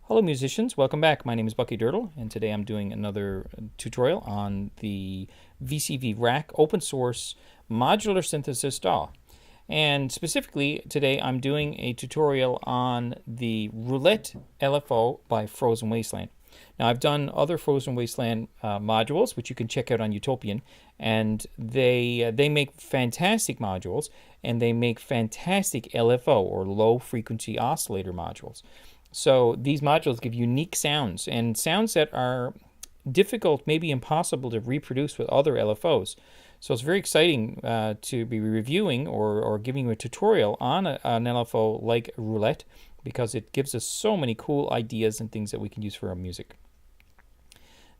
Hello musicians, welcome back. My name is Buckydurddle, and today I'm doing another tutorial on the VCV Rack open source modular synthesis DAW. And specifically today I'm doing a tutorial on the Roulette LFO by Frozen Wasteland. Now I've done other Frozen Wasteland modules, which you can check out on Utopian, and they make fantastic modules, and they make fantastic LFO or low frequency oscillator modules. So these modules give unique sounds, and sounds that are difficult, maybe impossible to reproduce with other LFOs. So it's very exciting to be reviewing or giving you a tutorial on an LFO like Roulette, because it gives us so many cool ideas and things that we can use for our music.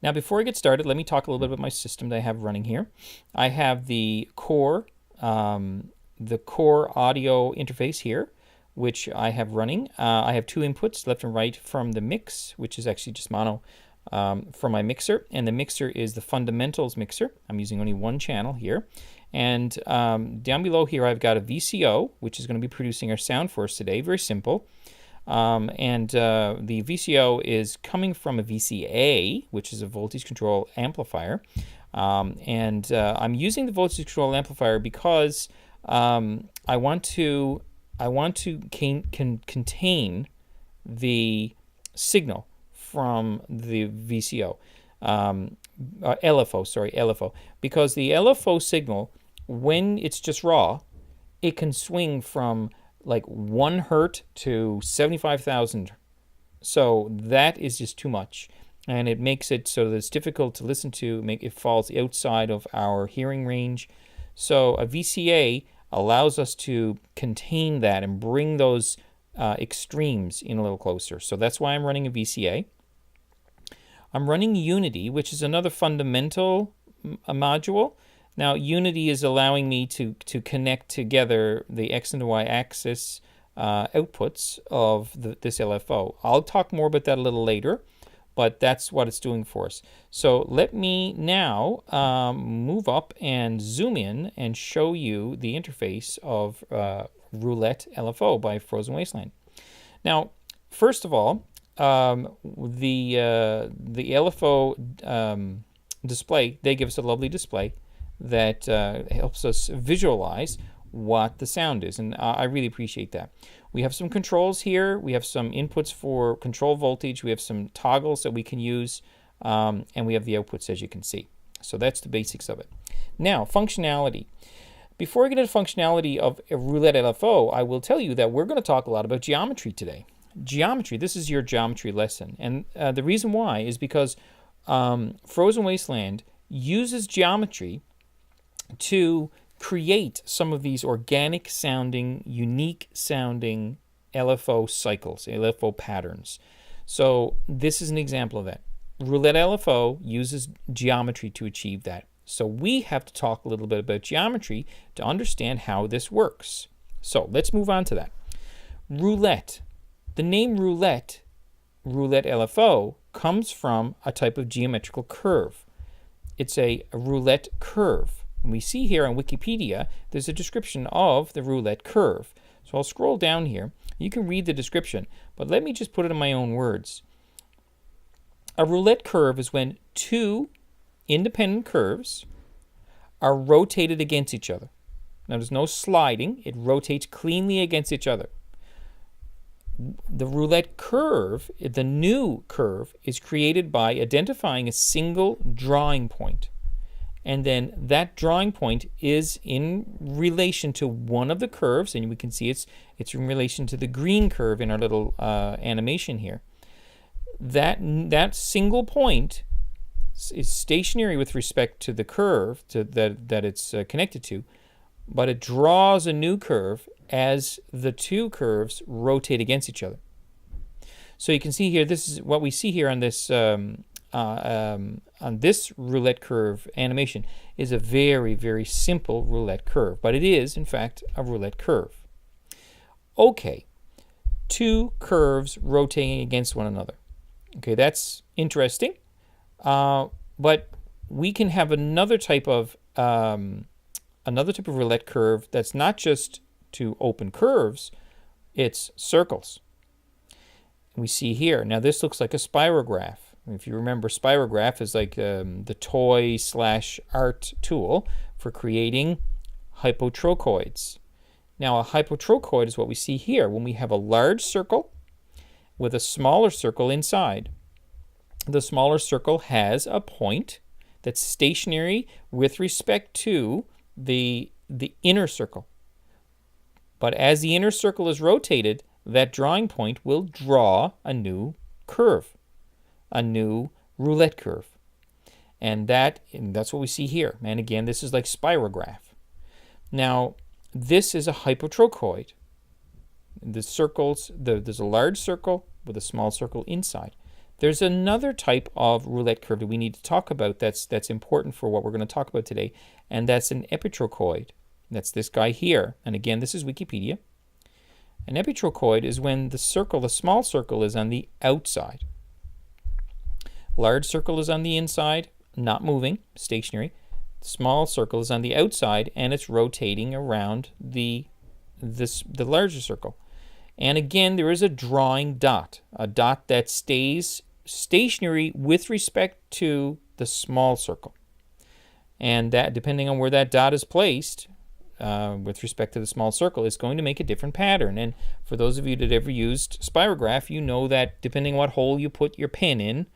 Now before I get started, let me talk a little bit about my system that I have running here. I have the core audio interface here, which I have running. I have two inputs, left and right, from the mix, which is actually just mono from my mixer. And the mixer is the fundamentals mixer. I'm using only one channel here. And down below here, I've got a VCO, which is going to be producing our sound for us today. Very simple. The VCO is coming from a VCA, which is a voltage control amplifier. I'm using the voltage control amplifier because I want to contain the signal from the VCO, LFO, because the LFO signal, when it's just raw, it can swing from like 1 hertz to 75,000. So that is just too much, and it makes it so that it's difficult to listen to. It falls outside of our hearing range. So a VCA allows us to contain that and bring those extremes in a little closer. So that's why I'm running a VCA. I'm running Unity, which is another fundamental module. Now Unity is allowing me to connect together the X and the Y axis outputs of this LFO. I'll talk more about that a little later, but that's what it's doing for us. So let me now move up and zoom in and show you the interface of Roulette LFO by Frozen Wasteland. Now, first of all, the LFO display, they give us a lovely display that helps us visualize what the sound is, and I really appreciate that. We have some controls here. We have some inputs for control voltage. We have some toggles that we can use, and we have the outputs, as you can see. So that's the basics of it. Now, functionality. Before I get into functionality of a Roulette LFO, I will tell you that we're going to talk a lot about geometry today. Geometry, this is your geometry lesson, and the reason why is because Frozen Wasteland uses geometry to create some of these organic sounding, unique sounding LFO cycles, LFO patterns. So this is an example of that. Roulette LFO uses geometry to achieve that. So we have to talk a little bit about geometry to understand how this works. So let's move on to that. Roulette. The name Roulette LFO, comes from a type of geometrical curve. It's a roulette curve. And we see here on Wikipedia, there's a description of the roulette curve. So I'll scroll down here. You can read the description, but let me just put it in my own words. A roulette curve is when two independent curves are rotated against each other. Now there's no sliding. It rotates cleanly against each other. The roulette curve, the new curve, is created by identifying a single drawing point. And then that drawing point is in relation to one of the curves, and we can see it's in relation to the green curve in our little animation here. That single point is stationary with respect to the curve that it's connected to, but it draws a new curve as the two curves rotate against each other. So you can see here, this is what we see here on this roulette curve animation is a very, very simple roulette curve, but it is, in fact, a roulette curve. Okay, two curves rotating against one another. Okay, that's interesting, but we can have another type of roulette curve that's not just to open curves, it's circles. we see here. Now this looks like a spirograph. If you remember, spirograph is like the toy / art tool for creating hypotrochoids. Now a hypotrochoid is what we see here when we have a large circle with a smaller circle inside. The smaller circle has a point that's stationary with respect to the inner circle. But as the inner circle is rotated, that drawing point will draw a new curve, a new roulette curve. And that's what we see here. And again, this is like spirograph. Now, this is a hypotrochoid. There's a large circle with a small circle inside. There's another type of roulette curve that we need to talk about that's important for what we're going to talk about today, and that's an epitrochoid. That's this guy here. And again, this is Wikipedia. An epitrochoid is when the small circle is on the outside. Large circle is on the inside, not moving, stationary. The small circle is on the outside, and it's rotating around the larger circle. And again, there is a drawing dot, a dot that stays stationary with respect to the small circle. And that, depending on where that dot is placed, with respect to the small circle, is going to make a different pattern. And for those of you that ever used spirograph, you know that depending on what hole you put your pin in,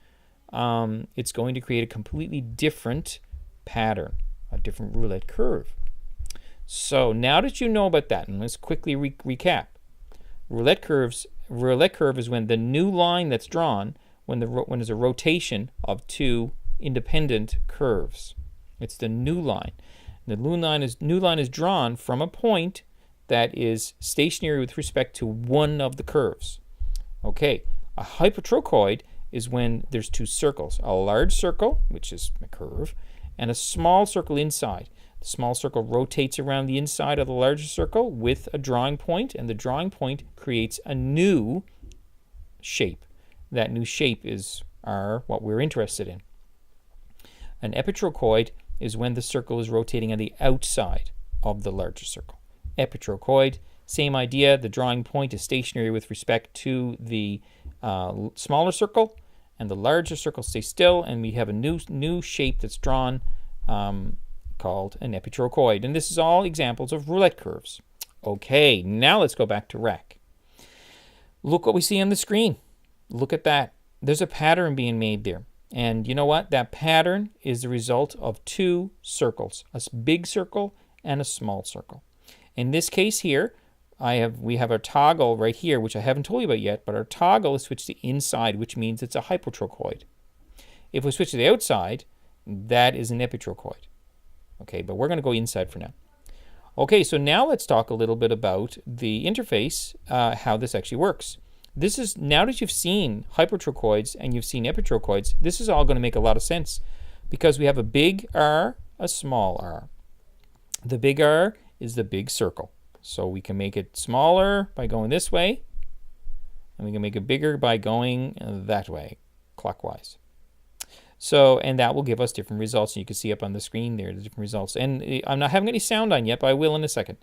it's going to create a completely different pattern, a different roulette curve. So now that you know about that, and let's quickly recap. Roulette curve is when the new line that's drawn when there's a rotation of two independent curves. It's the new line. The new line is drawn from a point that is stationary with respect to one of the curves. Okay, a hypotrochoid is when there's two circles, a large circle, which is a curve, and a small circle inside. The small circle rotates around the inside of the larger circle with a drawing point, and the drawing point creates a new shape. That new shape is what we're interested in. An epitrochoid is when the circle is rotating on the outside of the larger circle. Epitrochoid, same idea. The drawing point is stationary with respect to the smaller circle, and the larger circle stays still, and we have a new shape that's drawn called an epitrochoid. And this is all examples of roulette curves. Okay, now let's go back to Rack. Look what we see on the screen. Look at that. There's a pattern being made there. And you know what? That pattern is the result of two circles, a big circle and a small circle. In this case here, we have our toggle right here, which I haven't told you about yet, but our toggle is switched to inside, which means it's a hypotrochoid. If we switch to the outside, that is an epitrochoid. Okay, but we're going to go inside for now. Okay, so now let's talk a little bit about the interface, how this actually works. This is, now that you've seen hypotrochoids and you've seen epitrochoids, this is all going to make a lot of sense because we have a big R, a small r. The big R is the big circle. So we can make it smaller by going this way, and we can make it bigger by going that way, clockwise. So, and that will give us different results. And you can see up on the screen there the different results. And I'm not having any sound on yet, but I will in a second.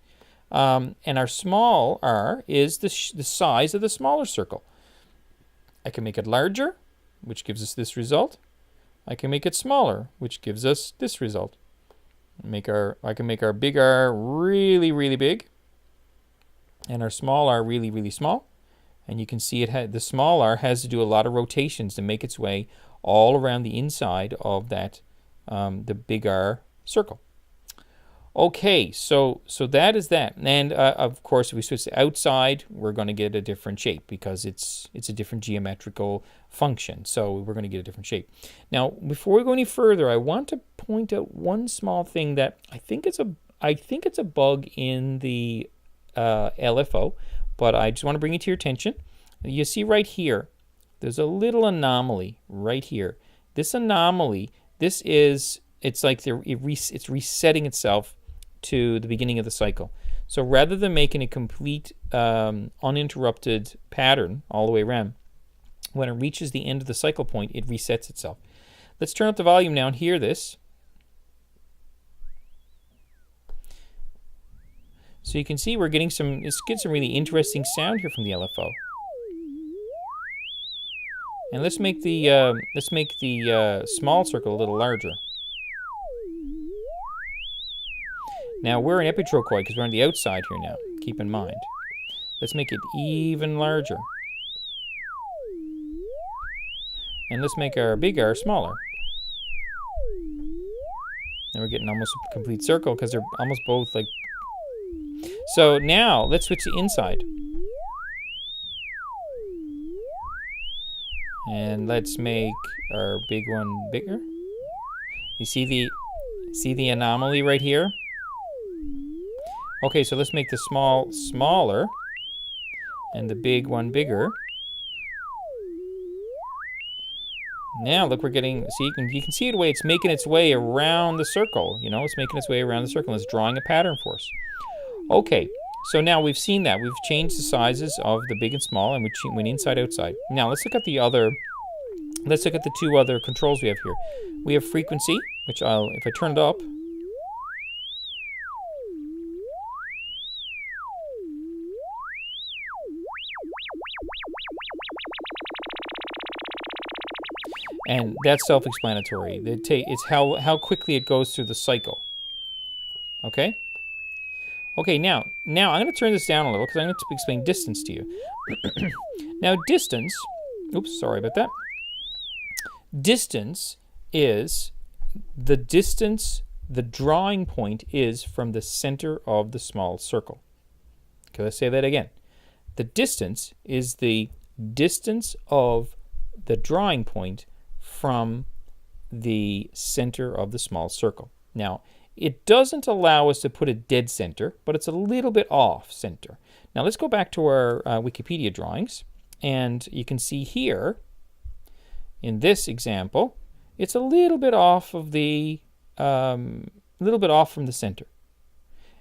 And our small r is the size of the smaller circle. I can make it larger, which gives us this result. I can make it smaller, which gives us this result. I can make our big R really, really big, and our small r really, really small. And you can see the small r has to do a lot of rotations to make its way all around the inside of that the big R circle. Okay, so that is that. And of course, if we switch to outside, we're going to get a different shape because it's a different geometrical function. So we're going to get a different shape. Now, before we go any further, I want to point out one small thing that I think it's a bug in the LFO, but I just want to bring it to your attention. You see right here, there's a little anomaly right here. This anomaly, it's like it's resetting itself to the beginning of the cycle. So rather than making a complete uninterrupted pattern all the way around, when it reaches the end of the cycle point, it resets itself. Let's turn up the volume now and hear this. So you can see we're getting some really interesting sound here from the LFO. And let's make the small circle a little larger. Now we're an epitrochoid because we're on the outside here now. Keep in mind. Let's make it even larger. And let's make our big R smaller. Now we're getting almost a complete circle because they're almost both like... So now let's switch to inside. And let's make our big one bigger. You see the anomaly right here? Okay, so let's make the small smaller and the big one bigger. Now look, we're getting, see, you can see the way it's making its way around the circle. You know, it's making its way around the circle. It's drawing a pattern for us. Okay, so now we've seen that. We've changed the sizes of the big and small, and we went inside, outside. Now let's look at the two other controls we have here. We have frequency, which if I turn it up, and that's self-explanatory. It's how quickly it goes through the cycle. Okay? Okay, now I'm going to turn this down a little because I'm going to explain distance to you. Now distance, oops, sorry about that. Distance is the distance, the drawing point is from the center of the small circle. Okay, let's say that again. The distance is the distance of the drawing point from the center of the small circle. Now, it doesn't allow us to put a dead center, but it's a little bit off center. Now, let's go back to our Wikipedia drawings, and you can see here, in this example, it's a little bit off of the, from the center,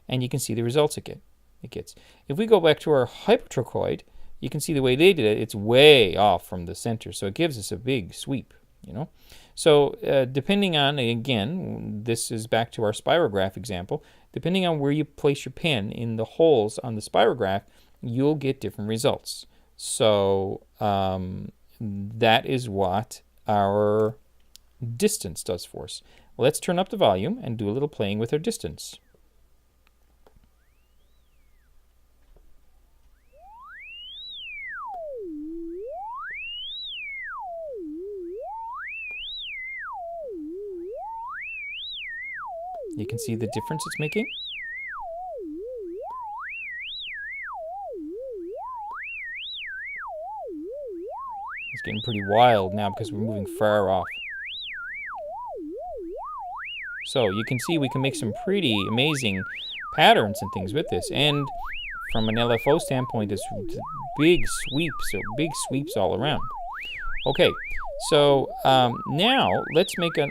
and you can see the results it gets. If we go back to our hypertrochoid, you can see the way they did it. It's way off from the center, so it gives us a big sweep. You know, so depending on, again, this is back to our spirograph example. Depending on where you place your pen in the holes on the spirograph, you'll get different results. So that is what our distance does for us. Let's turn up the volume and do a little playing with our distance. You can see the difference it's making. It's getting pretty wild now because we're moving far off. So you can see we can make some pretty amazing patterns and things with this. And from an LFO standpoint, it's big sweeps all around. Okay. So now let's look at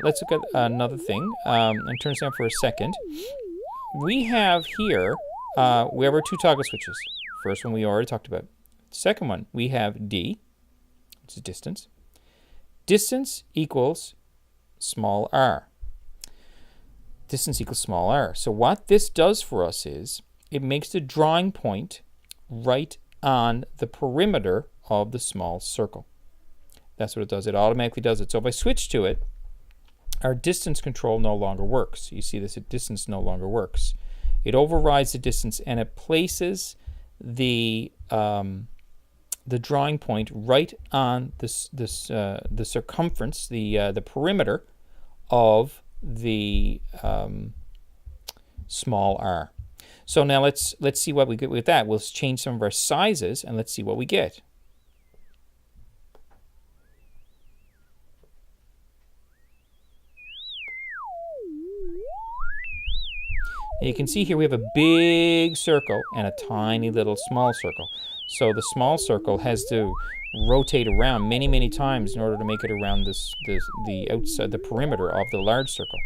another thing and turn this down for a second. We have here we have our two toggle switches. First one we already talked about. Second one we have D, which is distance. Distance equals small r. Distance equals small r. So what this does for us is it makes the drawing point right on the perimeter of the small circle. That's what it does. It automatically does it. So if I switch to it, our distance control no longer works. You see this, distance no longer works. It overrides the distance and it places the drawing point right on the circumference, the perimeter of the small r. So now let's see what we get with that. We'll change some of our sizes and let's see what we get. And you can see here we have a big circle and a tiny little small circle. So the small circle has to rotate around many times in order to make it around the outside, the perimeter of the large circle.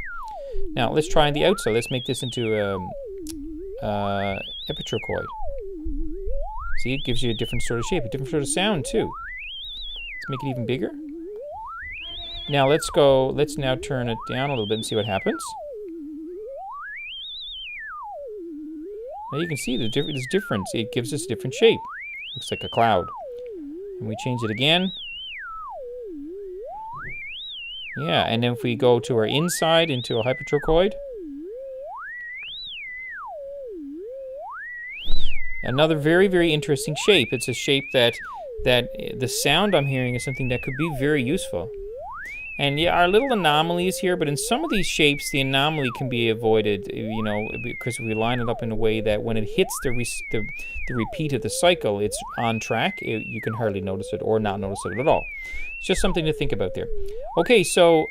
Now let's try the outside. Let's make this into epitrochoid. See, it gives you a different sort of shape, a different sort of sound too. Let's make it even bigger. Now let's now turn it down a little bit and see what happens. Now you can see the difference. It gives us a different shape. Looks like a cloud. And we change it again. Yeah, and then if we go to our inside into a hypertrochoid, another very, very interesting shape. It's a shape that the sound I'm hearing is something that could be very useful. And yeah, our little anomalies here, but in some of these shapes, the anomaly can be avoided, you know, because we line it up in a way that when it hits the repeat of the cycle, it's on track. You can hardly notice it or not notice it at all. It's just something to think about there. Okay, so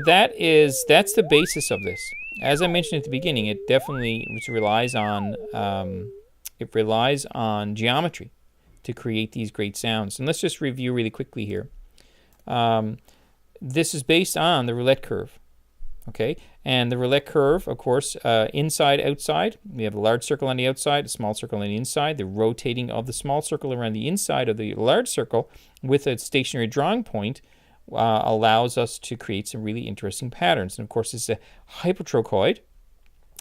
that's the basis of this. As I mentioned at the beginning, it definitely relies on geometry to create these great sounds. And let's just review really quickly here. This is based on the roulette curve, okay? And the roulette curve, of course, inside, outside. We have a large circle on the outside, a small circle on the inside. The rotating of the small circle around the inside of the large circle with a stationary drawing point allows us to create some really interesting patterns. And of course, it's a hypertrochoid.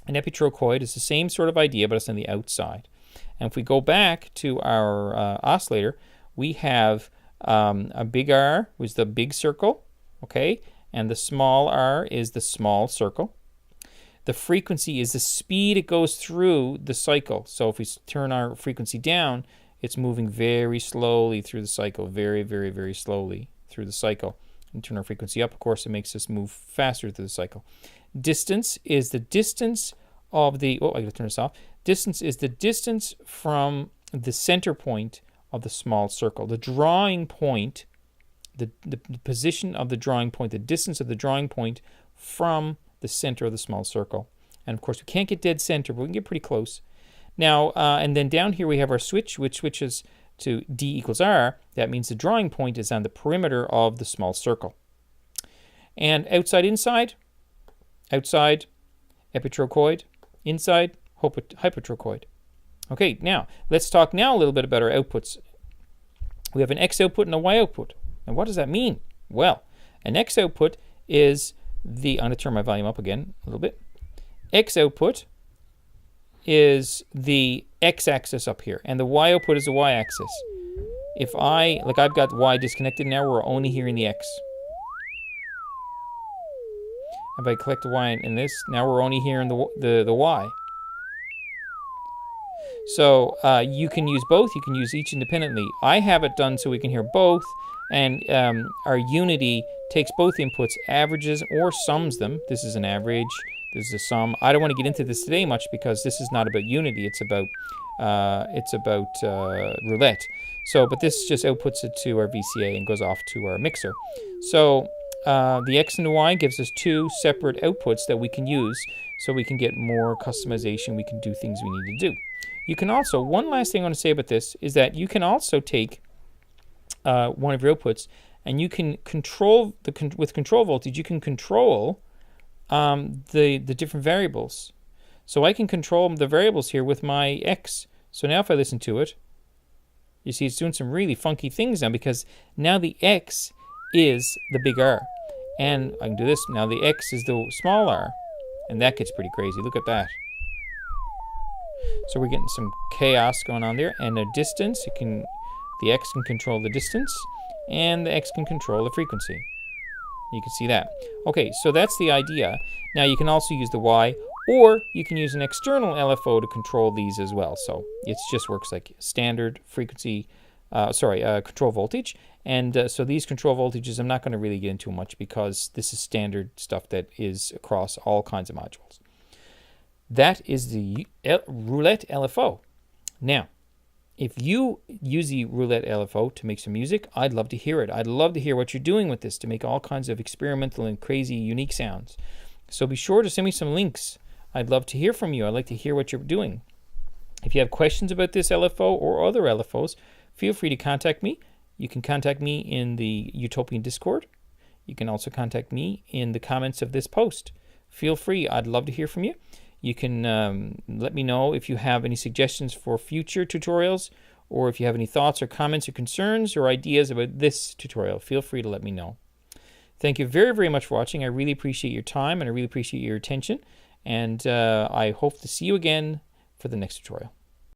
An epitrochoid is the same sort of idea, but it's on the outside. And if we go back to our oscillator, we have a big R, which is the big circle, okay? And the small r is the small circle. The frequency is the speed it goes through the cycle. So if we turn our frequency down, it's moving very slowly through the cycle, very, very, very slowly through the cycle. And turn our frequency up, of course, it makes us move faster through the cycle. Distance is the distance of the, I gotta turn this off. Distance is the distance from the center point of the small circle. The drawing point, the position of the drawing point, the distance of the drawing point from the center of the small circle. And of course, we can't get dead center, but we can get pretty close. Now, and then down here we have our switch, which switches to D equals R. That means the drawing point is on the perimeter of the small circle. And outside, inside, outside, epitrochoid, inside, hypertrochoid. Okay, now, let's talk now a little bit about our outputs. We have an X output and a Y output. And what does that mean? Well, an X output is I'm going to turn my volume up again a little bit. X output is the X-axis up here, and the Y output is the Y-axis. If I've got Y disconnected now, we're only hearing the X. If I collect the Y in this, now we're only hearing the Y. So you can use both. You can use each independently. I have it done so we can hear both, and our unity takes both inputs, averages or sums them. This is an average. This is a sum. I don't want to get into this today much because this is not about unity. It's about roulette. So, but this just outputs it to our VCA and goes off to our mixer. So the X and the Y gives us two separate outputs that we can use so we can get more customization. We can do things we need to do. You can also, one last thing I want to say about this is that you can also take one of your outputs and you can control, with control voltage, you can control the different variables. So I can control the variables here with my X. So now if I listen to it, you see it's doing some really funky things now because now the X is the big R. And I can do this. Now the X is the small r. And that gets pretty crazy. Look at that. So we're getting some chaos going on there. And the distance, the X can control the distance, and the X can control the frequency. You can see that. Okay, so that's the idea. Now you can also use the Y, or you can use an external LFO to control these as well. So it just works like standard frequency, control voltage. And so these control voltages I'm not going to really get into much because this is standard stuff that is across all kinds of modules. That is the Roulette LFO. Now, if you use the Roulette LFO to make some music, I'd love to hear it. I'd love to hear what you're doing with this to make all kinds of experimental and crazy, unique sounds. So be sure to send me some links. I'd love to hear from you. I'd like to hear what you're doing. If you have questions about this LFO or other LFOs, feel free to contact me. You can contact me in the Utopian Discord. You can also contact me in the comments of this post. Feel free. I'd love to hear from you. You can let me know if you have any suggestions for future tutorials, or if you have any thoughts or comments or concerns or ideas about this tutorial. Feel free to let me know. Thank you very, very much for watching. I really appreciate your time and I really appreciate your attention. And I hope to see you again for the next tutorial.